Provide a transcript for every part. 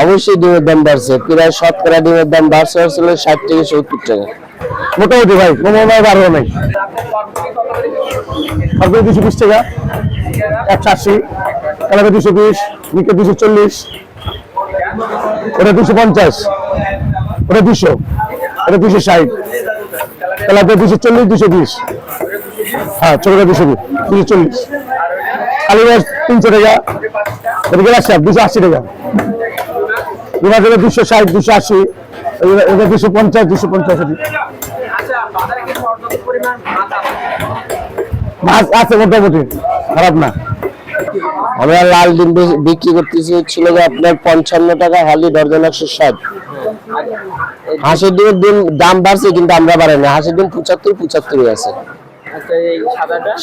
অবশ্যই ডিমের দাম বাড়ছে, প্রায় শতকরা ডিমের দাম বাড়ছে আসলে 60 থেকে 70 টাকা মোটামুটি ভাই, কোনো বাড়বে নাই। তারপরে 220 টাকা, 180, কালারে 220, নিকে 240, ওটা 250, ওটা 200, ওটা 260, কালারে 240, 220, হ্যাঁ ছোটটা 220, 240, কালী মাছ 300 টাকা, এটা গেলাস 280 টাকা, এবার 260, 280, এটা 250, 250 মাছ আছে মোটামুটি, খারাপ না। আমরা লাল ডিম বিক্রি করতেছি ছিল যে আপনার 55 টাকা, হালি ডর্জন 160। হাঁসের ডিমের দাম বাড়ছে কিন্তু আমরা বাড়াইনি, হাঁসের ডিম 75 আছে।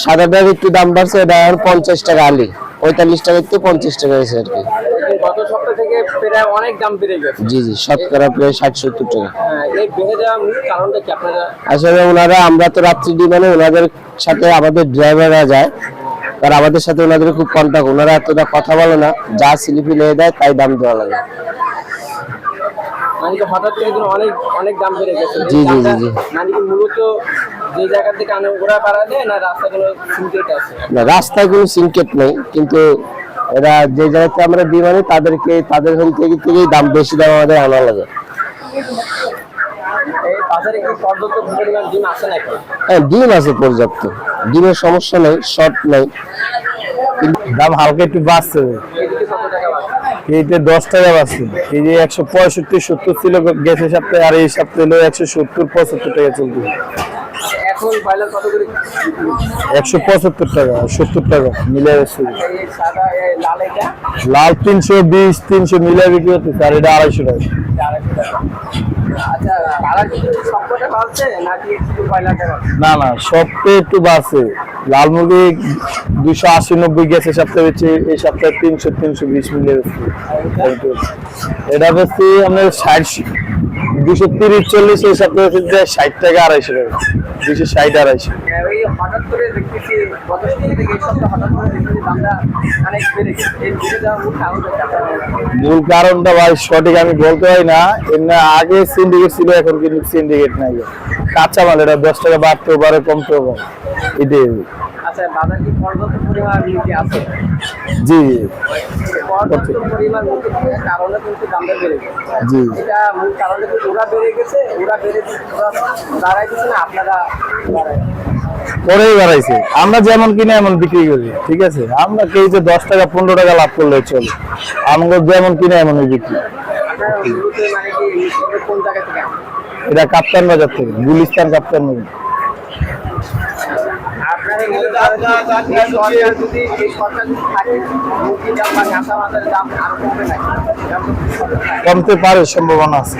সাদাটার একটু দাম বাড়ছে, এটা 50 টাকা হালি, 45 টাকা থেকে 50 টাকা হয়েছে আর কি। গত সপ্তাহ থেকে প্রায় অনেক দাম বেড়ে গেছে। জি জি, শতকরা প্রায় 60-70 টাকা। এই বেড়ে যাওয়ার মূল কারণটা কি আপনারা? আসলে ওনারা, আমরা তো রাত্রি ডিমানে ওনাদের সাথে আমাদের ড্রাইভাররা যায়, আর আমাদের সাথে ওনাদের খুব কন্টাক্ট, ওনারা এতটা কথা বলে না, যা স্লিপি নিয়ে দেয় তাই দাম দেওয়া লাগে। মানে হঠাৎ করে অনেক অনেক দাম বেড়ে গেছে। জি জি জি জি। মানে কি মূলত যে জায়গা থেকে আনে ওরা বাড়া দেয় না রাস্তায় কোনো সিনকেট আছে? না, রাস্তায় কোনো সিনকেট নেই, কিন্তু এরা যে জায়গাতে আমরা ডিম আনি তাদের হোম থেকেই দাম বেশি দাম আমাদের আনা লাগে। এই বাজারে কি পর্যাপ্ত পরিমাণ ডিম আছে না এখন? হ্যাঁ, ডিম আছে পর্যাপ্ত, ডিমের সমস্যা নেই, শর্ট নেই। দাম হালকা একটু বাড়ছে, এদিকে কত টাকা বাড়ছে? এইটা 10 টাকা বাড়ছে। এই যে 165-70 ছিল গেছে সপ্তাহে, আর এই সপ্তাহে হলো 170-75 টাকা চলছে। এখন ব্রয়লার কত করে? 175 টাকা, 70 টাকা মিলে যাচ্ছে। এই সাদা লাল এটা লাল 320, 300 মিলে বিক্রি হচ্ছে, আর এটা 250 টাকা। 250 টাকা। আচ্ছা, ভাড়া কি সবকটা বাড়ছে নাকি শুধু ব্রয়লারটা বাড়ছে? না না, সবটাই একটু বাড়ছে। লাল মুরগি 280-90 গেছে সপ্তাহে, হচ্ছে এই সপ্তাহে 300-320 মিলে যাচ্ছে। এটা হচ্ছে আমরা 60, 230-40, এই সপ্তাহে হচ্ছে 60 টাকা, 250 টাকা, 260-250। ওই হঠাৎ করে দেখতেছি গত সপ্তাহ থেকে এই সপ্তাহ হঠাৎ করে দেখতেছি দামটা অনেক বেড়ে গেছে। এই বেড়ে যাওয়ার মূল কারণটা কি? মূল কারণটা ভাই সঠিক আমি বলতে পারি না। এমনি আগে সিন্ডিকেট ছিল, এখন কিন্তু সিন্ডিকেট নাই। কাঁচা মাল এটা 10 টাকা বাড়তেও পারে, কমতেও পারে, এটাই। আচ্ছা, বাজার কি পর্যাপ্ত পরিমাণ মুরগি আছে? জি পর্যাপ্ত পরিমাণ মুরগি থাকার কারণে কিন্তু দামটা বেড়ে গেছে। জি, এটা মূল কারণে কিন্তু ওরা বেড়ে গেছে, ওরা দাঁড়াই দিচ্ছে না, আপনারা পরেই বাড়াইছে। আমরা যেমন কিনে এমন বিক্রি করি, ঠিক আছে। আমরা কেউ যে 10 টাকা 15 টাকা লাভ করলে চলে, আমরা যেমন কিনে এমনই বিক্রি। আপনারা মূলত মানে কি কোন জায়গা থেকে আসেন? এটা কাপ্তান বাজার থেকে, গুলিস্তান কাপ্তান বাজার। আপনারা সরকার যদি এই সরকার যদি থাকে, মুরগির দাম বা কাঁচা মাছের দাম আরো কমবে নাকি? কমতে পারে, সম্ভাবনা আছে।